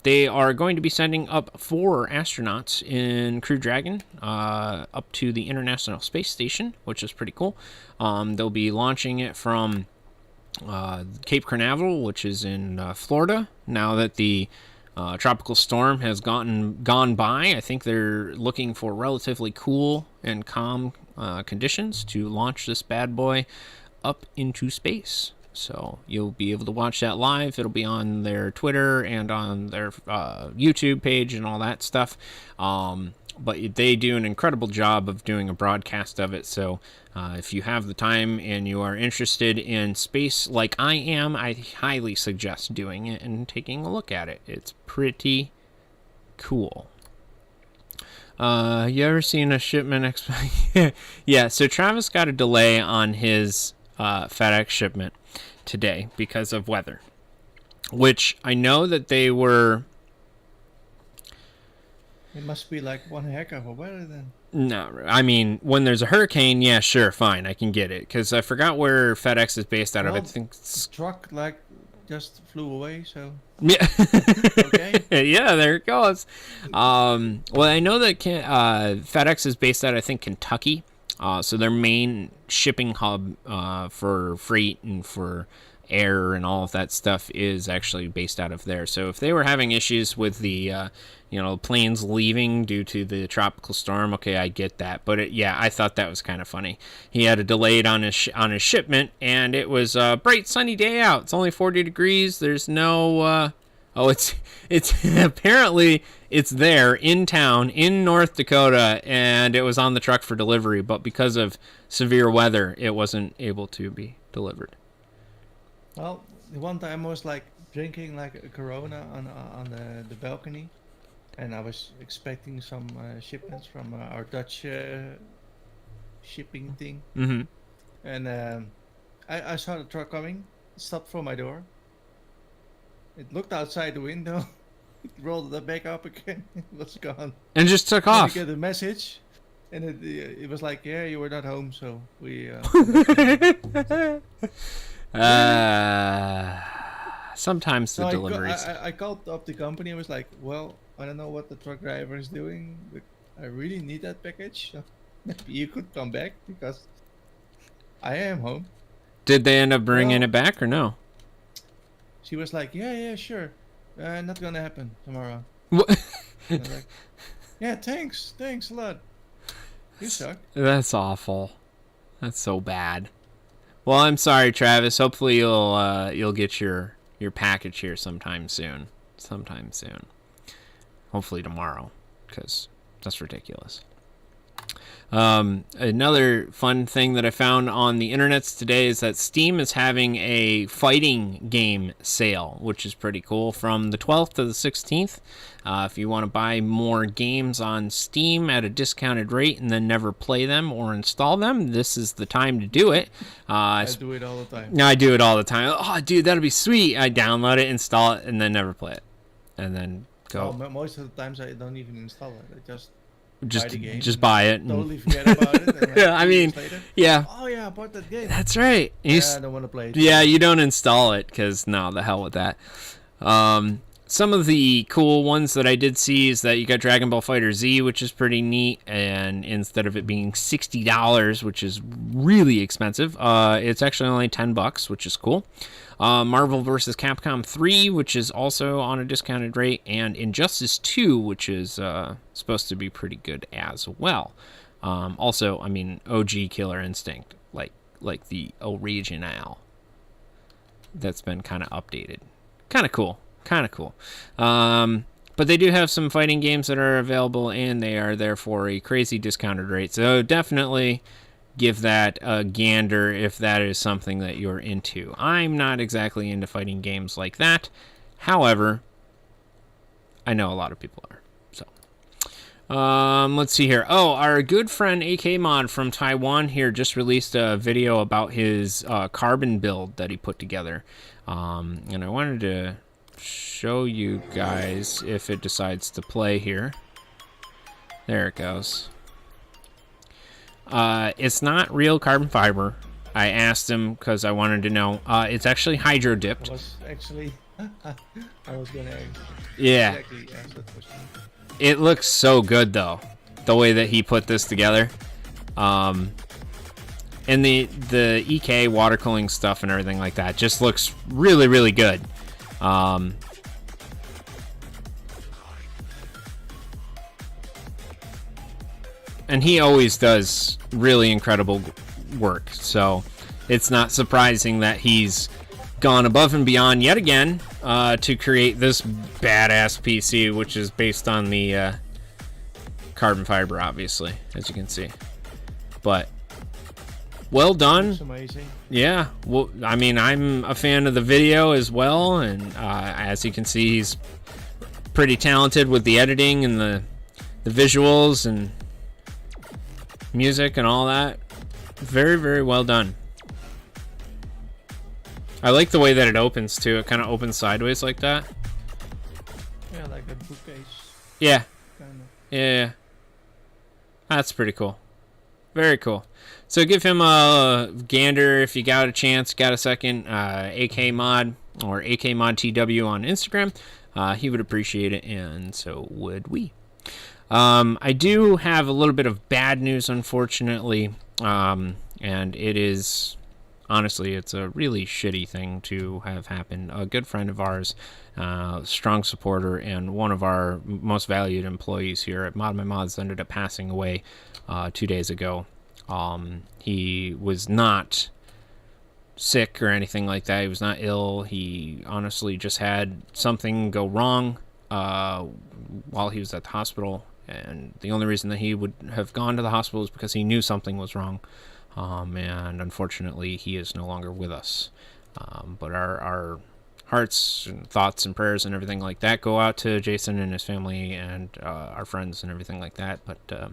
they are going to be sending up 4 astronauts in Crew Dragon up to the International Space Station, which is pretty cool. They'll be launching it from Cape Canaveral, which is in Florida. Now that the tropical storm has gone by, I think they're looking for relatively cool and calm conditions to launch this bad boy up into space. So you'll be able to watch that live. It'll be on their Twitter and on their YouTube page and all that stuff. But they do an incredible job of doing a broadcast of it. So if you have the time and you are interested in space like I am, I highly suggest doing it and taking a look at it. It's pretty cool. You ever seen a shipment? Yeah, so Travis got a delay on his FedEx shipment today because of weather, which I know that they were. It must be like one heck of a weather then. No, I mean, when there's a hurricane, yeah, sure, fine, I can get it, because I forgot where FedEx is based out of. I think the truck just flew away, so yeah. Okay. Yeah, there it goes. Well, I know that FedEx is based out, I think, Kentucky. So their main shipping hub for freight and for air and all of that stuff is actually based out of there. So if they were having issues with the planes leaving due to the tropical storm, okay, I get that. But I thought that was kind of funny. He had a delayed on his shipment, and it was a bright sunny day out. It's only 40 degrees. There's no it's apparently it's there in town in North Dakota, and it was on the truck for delivery, but because of severe weather, it wasn't able to be delivered. Well, the one time was like drinking like a Corona on the balcony, and I was expecting some shipments from our Dutch shipping thing. Mm-hmm. And I saw the truck coming, stopped for my door. It looked outside the window, it rolled it back up again, it was gone. And just took Then off. I get a message, and it was like, yeah, you were not home, so we. Sometimes the deliveries. I called up the company and was like, well, I don't know what the truck driver is doing, but I really need that package. So maybe you could come back because I am home. Did they end up bringing it back or no? She was like, yeah, sure. Not gonna happen tomorrow. What? I was like, yeah, thanks a lot. You suck. That's awful. That's so bad. Well, I'm sorry, Travis. Hopefully you'll get your package here sometime soon. Hopefully tomorrow, because that's ridiculous. Another fun thing that I found on the internets today is that Steam is having a fighting game sale, which is pretty cool, from the 12th to the 16th. If you want to buy more games on Steam at a discounted rate and then never play them or install them, this is the time to do it. I do it all the time. I do it all the time. Oh, dude, that'll be sweet. I download it, install it, and then never play it. And then go. Oh, most of the times I don't even install it. I just buy it. Totally forget about it. And yeah, I mean, yeah. Oh yeah, I bought that game. That's right. I don't want to play it. Yeah, you don't install it because no, the hell with that. Some of the cool ones that I did see is that you got Dragon Ball Fighter Z, which is pretty neat, and instead of it being $60, which is really expensive, it's actually only $10, which is cool. Marvel vs. Capcom 3, which is also on a discounted rate, and Injustice 2, which is supposed to be pretty good as well. Also, I mean, OG Killer Instinct, like the original, that's been kind of updated. Kind of cool. But they do have some fighting games that are available, and they are there for a crazy discounted rate. So definitely give that a gander if that is something that you're into. I'm not exactly into fighting games like that. However, I know a lot of people are. So, let's see here. Oh, our good friend AK Mod from Taiwan here just released a video about his carbon build that he put together. And I wanted to show you guys if it decides to play here. There it goes. It's not real carbon fiber. I asked him because I wanted to know. It's actually hydro dipped. I was gonna yeah. exactly ask that question. It looks so good though, the way that he put this together. And the EK water cooling stuff and everything like that just looks really, really good. And he always does really incredible work, so it's not surprising that he's gone above and beyond yet again to create this badass PC, which is based on the carbon fiber, obviously, as you can see. But well done. That's amazing. Yeah, well, I mean, I'm a fan of the video as well, and as you can see, he's pretty talented with the editing and the visuals and music and all that. Very, very well done. I like the way that it opens too. It kind of opens sideways like that. Yeah, like a bookcase. Yeah. Kind of. Yeah. That's pretty cool. Very cool. So give him a gander if you got a chance, got a second. AK Mod or AK Mod TW on Instagram. He would appreciate it, and so would we. I do have a little bit of bad news, unfortunately, and it is, honestly, it's a really shitty thing to have happen. A good friend of ours, strong supporter, and one of our most valued employees here at ModMyMods ended up passing away 2 days ago. He was not sick or anything like that. He was not ill. He honestly just had something go wrong while he was at the hospital. And the only reason that he would have gone to the hospital is because he knew something was wrong. And unfortunately, he is no longer with us. But our hearts and thoughts and prayers and everything like that go out to Jason and his family and our friends and everything like that. But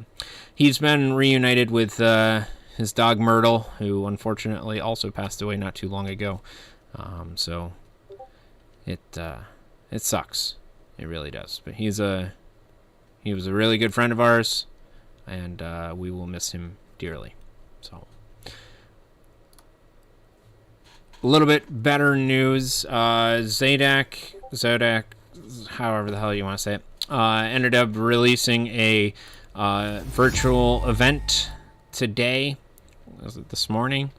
he's been reunited with his dog Myrtle, who unfortunately also passed away not too long ago. So it sucks. It really does. But he was a really good friend of ours, and we will miss him dearly. So a little bit better news. Zodak, however the hell you want to say it, ended up releasing a virtual event today. Was it this morning?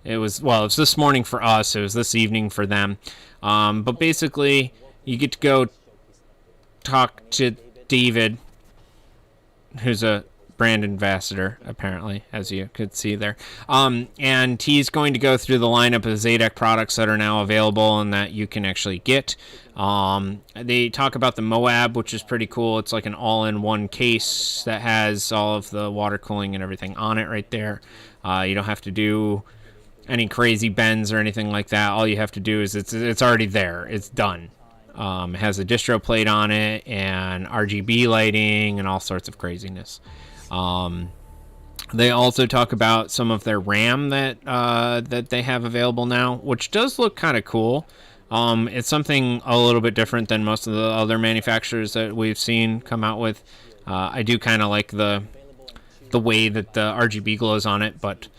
It's this morning for us. It was this evening for them. But basically, you get to go talk to David, who's a brand ambassador, apparently, as you could see there. And he's going to go through the lineup of Zodak products that are now available and that you can actually get. They talk about the Moab, which is pretty cool. It's like an all-in-one case that has all of the water cooling and everything on it right there. You don't have to do any crazy bends or anything like that. All you have to do is it's already there. It's done. It has a distro plate on it and RGB lighting and all sorts of craziness. They also talk about some of their RAM that they have available now, which does look kind of cool. It's something a little bit different than most of the other manufacturers that we've seen come out with. I do kind of like the way that the RGB glows on it, but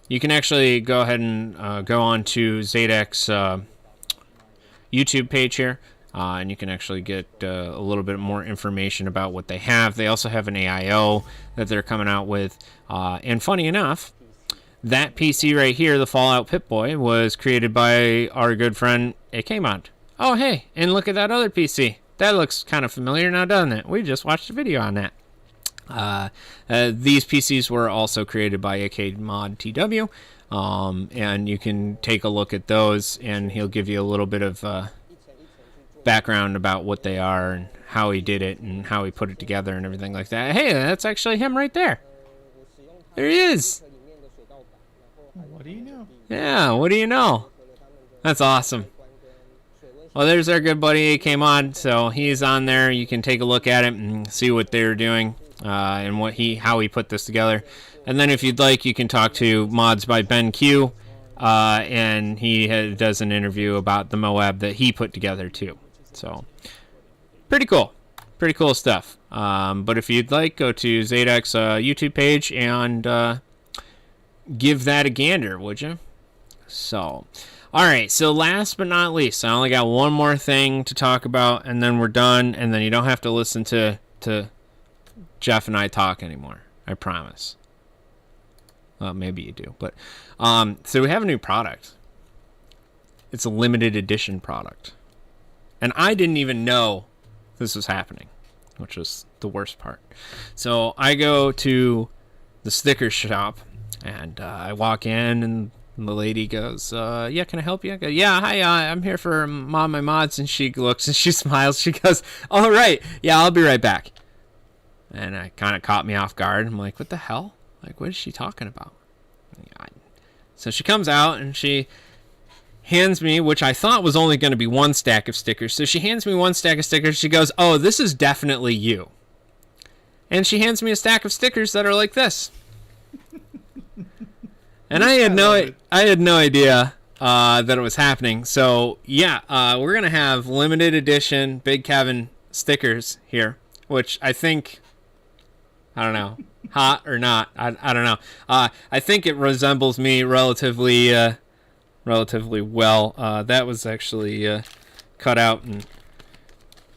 you can actually go ahead and go on to Zodak's YouTube page here. And you can actually get a little bit more information about what they have. They also have an AIO that they're coming out with. And funny enough, that PC right here, the Fallout Pip-Boy, was created by our good friend AKMod. Oh, hey, and look at that other PC. That looks kind of familiar now, doesn't it? We just watched a video on that. These PCs were also created by AKMod TW. And you can take a look at those, and he'll give you a little bit of background about what they are and how he did it and how he put it together and everything like that. Hey, that's actually him right there. There he is. What do you know? Yeah, what do you know? That's awesome. Well, there's our good buddy AKMod. So he's on there. You can take a look at it and see what they're doing and how he put this together. And then if you'd like, you can talk to Mods by Ben Q. And he does an interview about the Moab that he put together too. So, pretty cool stuff. But if you'd like, go to Zodak's YouTube page and give that a gander, would you? So, all right. So last but not least, I only got one more thing to talk about, and then we're done. And then you don't have to listen to Jeff and I talk anymore. I promise. Well, maybe you do, but so we have a new product. It's a limited edition product. And I didn't even know this was happening, which was the worst part. So I go to the sticker shop, and I walk in, and the lady goes, yeah, can I help you? I go, yeah, hi, I'm here for ModMyMods. And she looks and she smiles. She goes, all right, yeah, I'll be right back. And it kind of caught me off guard. I'm like, what the hell? Like, what is she talking about? So she comes out and she hands me, which I thought was only going to be one stack of stickers. So she hands me one stack of stickers. She goes, oh, this is definitely you. And she hands me a stack of stickers that are like this. And I had no idea that it was happening. So yeah, we're going to have limited edition Big Kevin stickers here, which I think, I don't know, hot or not, I don't know. I think it resembles me relatively well. That was actually cut out and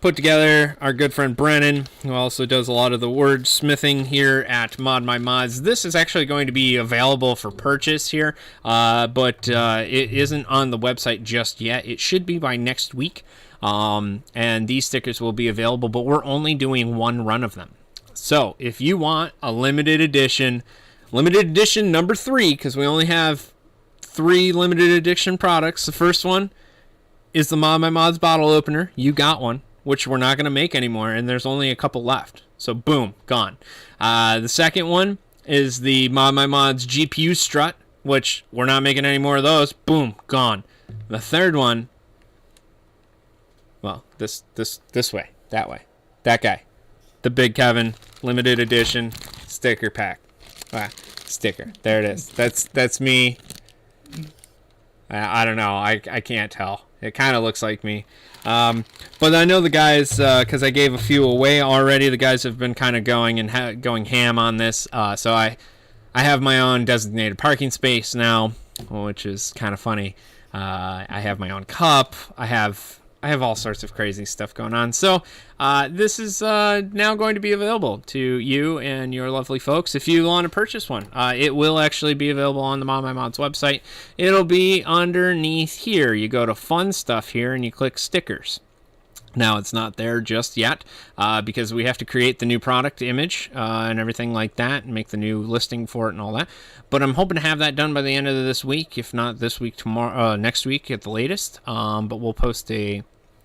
put together. Our good friend Brennan, who also does a lot of the wordsmithing here at ModMyMods. This is actually going to be available for purchase here, but it isn't on the website just yet. It should be by next week, and these stickers will be available, but we're only doing one run of them. So if you want a limited edition number 3, because we only have 3 limited edition products. The first one is the ModMyMods bottle opener. You got one, which we're not going to make anymore, and there's only a couple left. So boom, gone. The second one is the ModMyMods GPU strut, which we're not making any more of those. Boom, gone. The third one, well, this way, that way, that guy, the Big Kevin limited edition sticker pack. Sticker. There it is. That's me. I don't know. I can't tell. It kind of looks like me. But I know the guys, because I gave a few away already. The guys have been kind of going ham on this. So I have my own designated parking space now, which is kind of funny. I have my own cup. I have all sorts of crazy stuff going on. So this is now going to be available to you and your lovely folks if you want to purchase one. It will actually be available on the ModMyMods website. It'll be underneath here. You go to Fun Stuff here and you click Stickers. Now, it's not there just yet because we have to create the new product image and everything like that and make the new listing for it and all that. But I'm hoping to have that done by the end of this week, if not this week, tomorrow, next week at the latest. But we'll post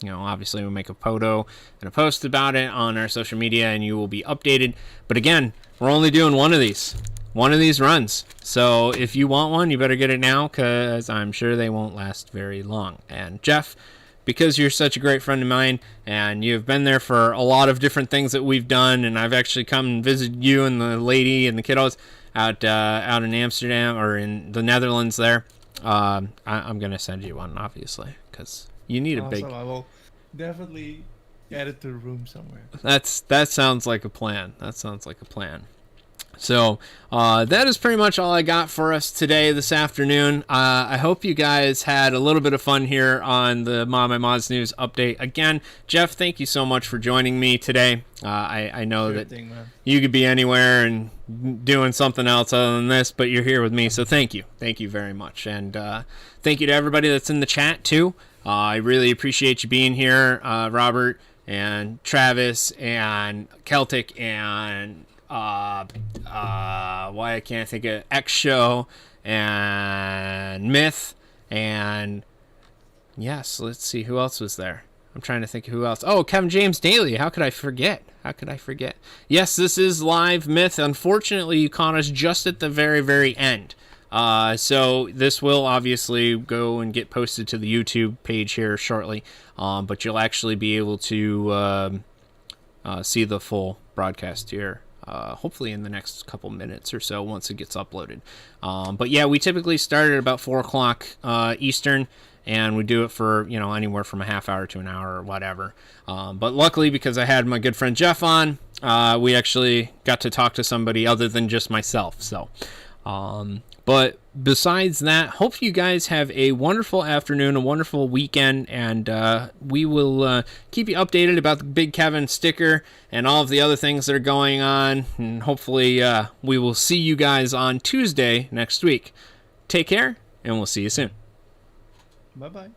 obviously we'll make a photo and a post about it on our social media and you will be updated. But again, we're only doing one of these runs. So if you want one, you better get it now because I'm sure they won't last very long. And Jeff, because you're such a great friend of mine and you've been there for a lot of different things that we've done, and I've actually come and visited you and the lady and the kiddos out in Amsterdam or in the Netherlands there, I'm going to send you one, obviously, because you need a big... I will definitely add it to the room somewhere. That sounds like a plan. So that is pretty much all I got for us today, this afternoon. I hope you guys had a little bit of fun here on the ModMyMods news update. Again, Jeff, thank you so much for joining me today. I know that you could be anywhere and doing something else other than this, but you're here with me, so thank you. Thank you very much. And thank you to everybody that's in the chat, too. I really appreciate you being here, Robert and Travis and Celtic and... why I can't think of X Show and Myth and yes, let's see who else was there. I'm trying to think of who else. Oh, Kevin James Daly. How could I forget? Yes, this is live Myth. Unfortunately, you caught us just at the very, very end. So this will obviously go and get posted to the YouTube page here shortly. But you'll actually be able to see the full broadcast here. Hopefully in the next couple minutes or so once it gets uploaded. But yeah, we typically start at about 4 o'clock Eastern, and we do it for anywhere from a half hour to an hour or whatever. But luckily, because I had my good friend Jeff on, we actually got to talk to somebody other than just myself. So but besides that, hope you guys have a wonderful afternoon, a wonderful weekend, and we will keep you updated about the Big Kevin sticker and all of the other things that are going on. And hopefully we will see you guys on Tuesday next week. Take care, and we'll see you soon. Bye-bye.